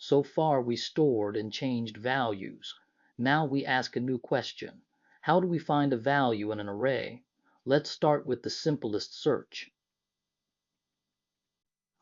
So far we stored and changed values. Now we ask a new question. How do we find a value in an array? Let's start with the simplest search.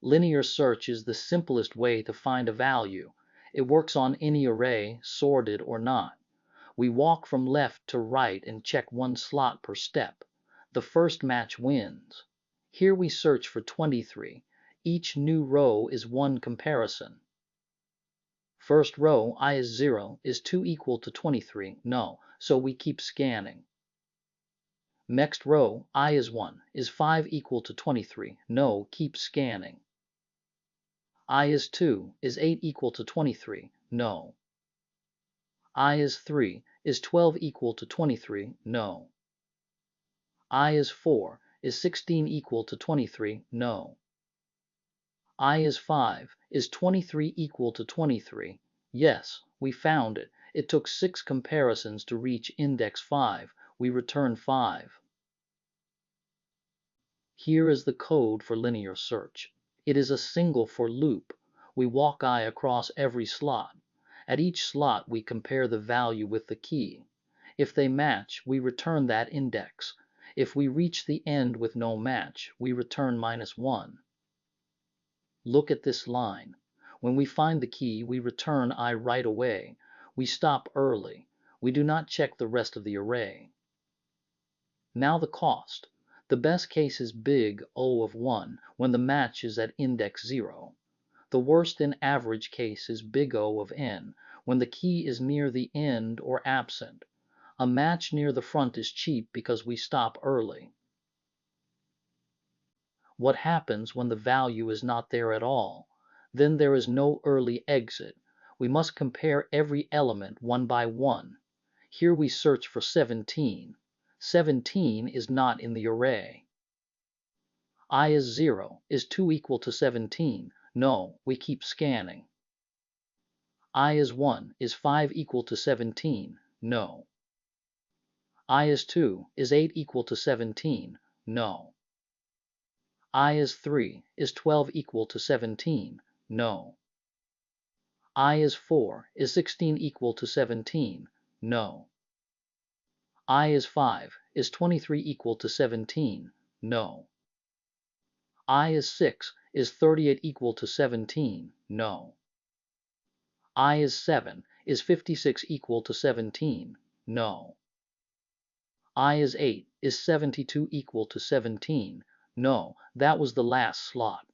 Linear search is the simplest way to find a value. It works on any array, sorted or not. We walk from left to right and check one slot per step. The first match wins. Here we search for 23. Each new row is one comparison. First row, I is 0, is 2 equal to 23? No, so we keep scanning. Next row, I is 1, is 5 equal to 23? No, keep scanning. I is 2, is 8 equal to 23? No. I is 3, is 12 equal to 23? No. I is 4, is 16 equal to 23? No. I is 5, is 23 equal to 23? Yes, we found it. It took 6 comparisons to reach index 5. We return 5. Here is the code for linear search. It is a single for loop. We walk I across every slot. At each slot we compare the value with the key. If they match, we return that index. If we reach the end with no match, we return -1. Look at this line. When we find the key, we return I right away. We stop early. We do not check the rest of the array. Now the cost. The best case is big O of 1 when the match is at index 0. The worst and average case is big O of n when the key is near the end or absent. A match near the front is cheap because we stop early. What happens when the value is not there at all? Then there is no early exit. We must compare every element one by one. Here we search for 17. 17 is not in the array. I is 0, is 2 equal to 17? No, we keep scanning. I is 1, is 5 equal to 17? No. I is 2, is 8 equal to 17? No. I is 3, is 12 equal to 17? No. I is 4, is 16 equal to 17? No. I is 5, is 23 equal to 17? No. I is 6, is 38 equal to 17? No. I is 7, is 56 equal to 17? No. I is 8, is 72 equal to 17? No, that was the last slot.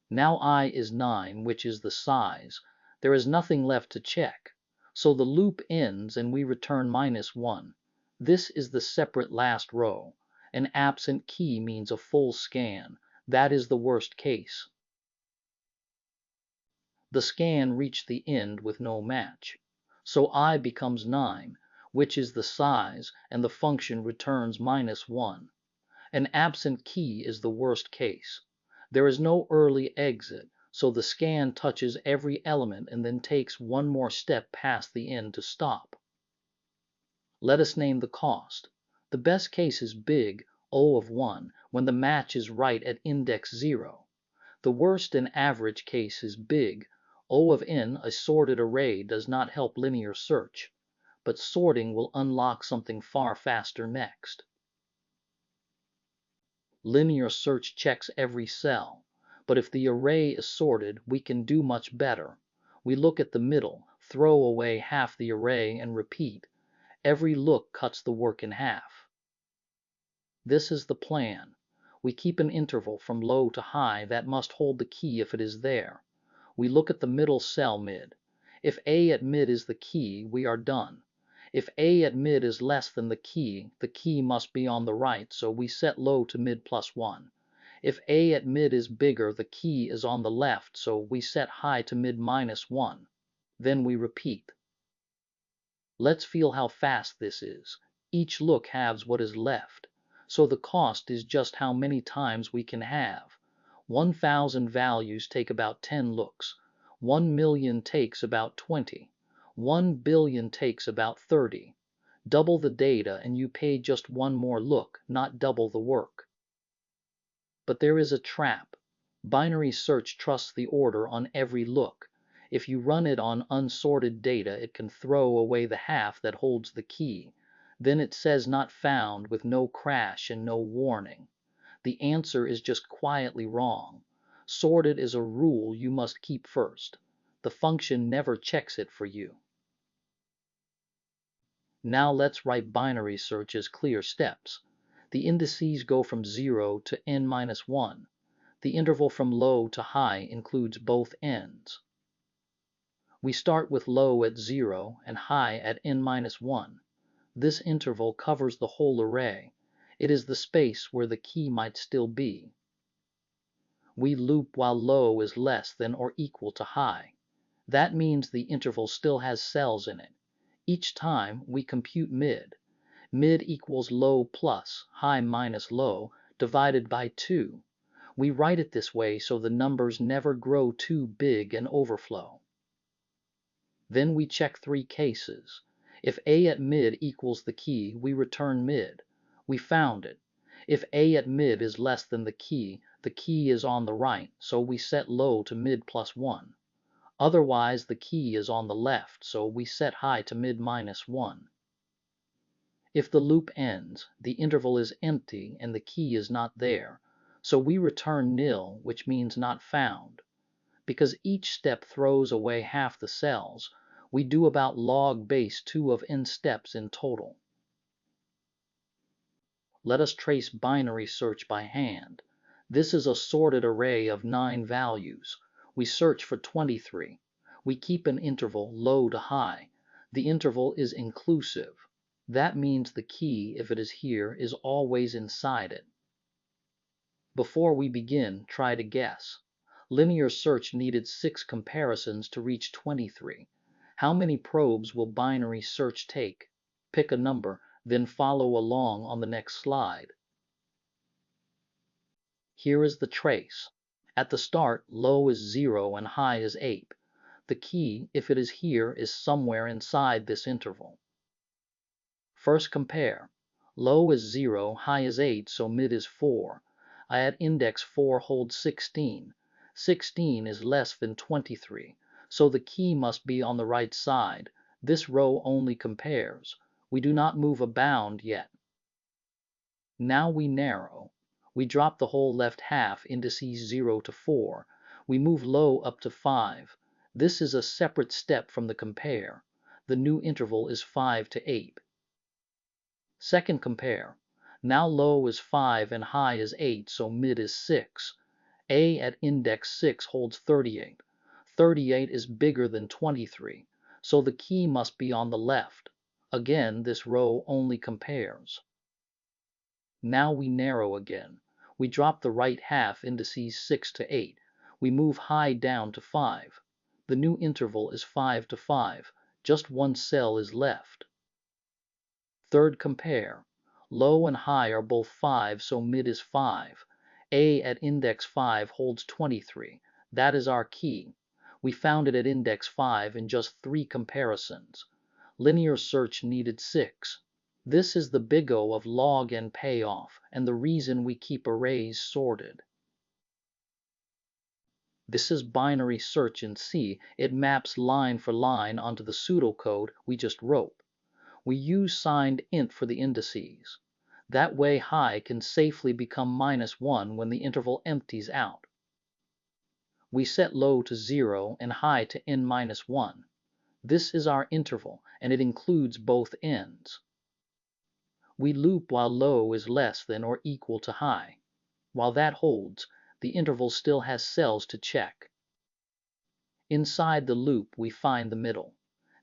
Now I is 9, which is the size. There is nothing left to check. So the loop ends and we return -1. This is the separate last row. An absent key means a full scan. That is the worst case. The scan reached the end with no match. So I becomes 9, which is the size, and the function returns -1. An absent key is the worst case. There is no early exit, so the scan touches every element and then takes one more step past the end to stop. Let us name the cost. The best case is big O of 1 when the match is right at index 0. The worst and average case is big O of n. A sorted array does not help linear search, but sorting will unlock something far faster next. Linear search checks every cell, but if the array is sorted, we can do much better. We look at the middle, throw away half the array, and repeat. Every look cuts the work in half. This is the plan. We keep an interval from low to high that must hold the key if it is there. We look at the middle cell mid. If A at mid is the key, we are done. If A at mid is less than the key must be on the right, so we set low to mid +1. If A at mid is bigger, the key is on the left, so we set high to mid -1. Then we repeat. Let's feel how fast this is. Each look halves what is left. So the cost is just how many times we can have. 1,000 values take about 10 looks. 1,000,000 takes about 20. 1,000,000,000 takes about 30. Double the data and you pay just one more look, not double the work. But there is a trap. Binary search trusts the order on every look. If you run it on unsorted data, it can throw away the half that holds the key. Then it says not found with no crash and no warning. The answer is just quietly wrong. Sorted is a rule you must keep first. The function never checks it for you. Now let's write binary search as clear steps. The indices go from 0 to n-1. The interval from low to high includes both ends. We start with low at 0 and high at n-1. This interval covers the whole array. It is the space where the key might still be. We loop while low is less than or equal to high. That means the interval still has cells in it. Each time we compute mid. Mid equals low plus high minus low divided by 2. We write it this way so the numbers never grow too big and overflow. Then we check 3 cases. If A at mid equals the key, we return mid. We found it. If A at mid is less than the key is on the right, so we set low to mid plus 1. Otherwise, the key is on the left, so we set high to mid minus 1. If the loop ends, the interval is empty and the key is not there, so we return nil, which means not found. Because each step throws away half the cells, we do about log base 2 of n steps in total. Let us trace binary search by hand. This is a sorted array of 9 values. We search for 23. We keep an interval low to high. The interval is inclusive. That means the key, if it is here, is always inside it. Before we begin, try to guess. Linear search needed 6 comparisons to reach 23. How many probes will binary search take? Pick a number, then follow along on the next slide. Here is the trace. At the start, low is 0 and high is 8. The key, if it is here, is somewhere inside this interval. First compare. Low is 0, high is 8, so mid is 4. I at index 4 hold 16. 16 is less than 23, so the key must be on the right side. This row only compares. We do not move a bound yet. Now we narrow. We drop the whole left half, indices 0 to 4. We move low up to 5. This is a separate step from the compare. The new interval is 5 to 8. Second compare. Now low is 5 and high is 8, so mid is 6. A at index 6 holds 38. 38 is bigger than 23, so the key must be on the left. Again, this row only compares. Now we narrow again. We drop the right half, indices 6 to 8. We move high down to 5. The new interval is 5 to 5. Just one cell is left. Third compare. Low and high are both 5, so mid is 5. A at index 5 holds 23. That is our key. We found it at index 5 in just 3 comparisons. Linear search needed 6. This is the big O of log and payoff, and the reason we keep arrays sorted. This is binary search in C. It maps line for line onto the pseudocode we just wrote. We use signed int for the indices. That way high can safely become -1 when the interval empties out. We set low to 0 and high to n-1. This is our interval, and it includes both ends. We loop while low is less than or equal to high. While that holds, the interval still has cells to check. Inside the loop, we find the middle.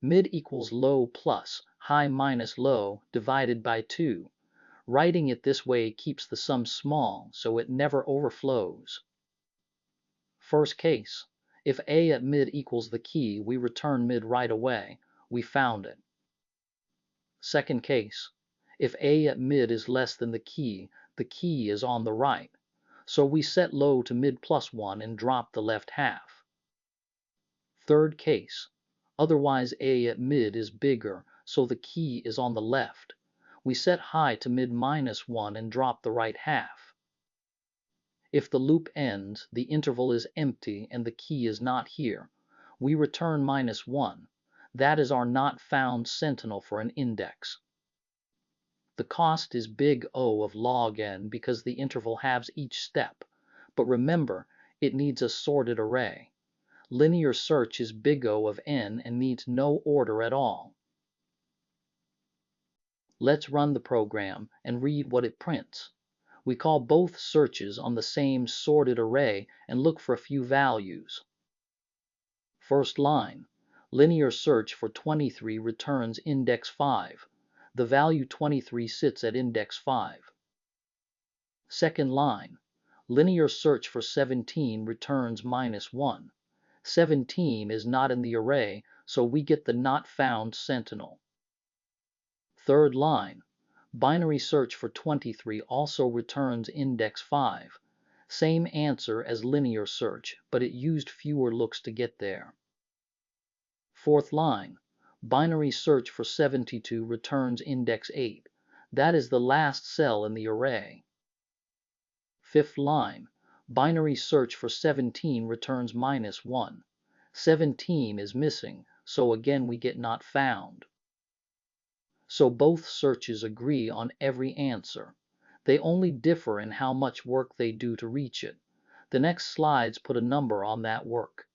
Mid equals low plus high minus low divided by 2. Writing it this way keeps the sum small, so it never overflows. First case. If A at mid equals the key, we return mid right away. We found it. Second case. If A at mid is less than the key is on the right. So we set low to mid plus 1 and drop the left half. Third case. Otherwise A at mid is bigger, so the key is on the left. We set high to mid -1 and drop the right half. If the loop ends, the interval is empty and the key is not here. We return -1. That is our not found sentinel for an index. The cost is big O of log n because the interval halves each step, but remember, it needs a sorted array. Linear search is big O of n and needs no order at all. Let's run the program and read what it prints. We call both searches on the same sorted array and look for a few values. First line, linear search for 23 returns index 5. The value 23 sits at index 5. Second line, linear search for 17 returns -1. 17 is not in the array, so we get the not found sentinel. Third line, binary search for 23 also returns index 5. Same answer as linear search, but it used fewer looks to get there. Fourth line, binary search for 72 returns index 8. That is the last cell in the array. Fifth line, binary search for 17 returns -1. 17 is missing, so again we get not found. So both searches agree on every answer. They only differ in how much work they do to reach it. The next slides put a number on that work.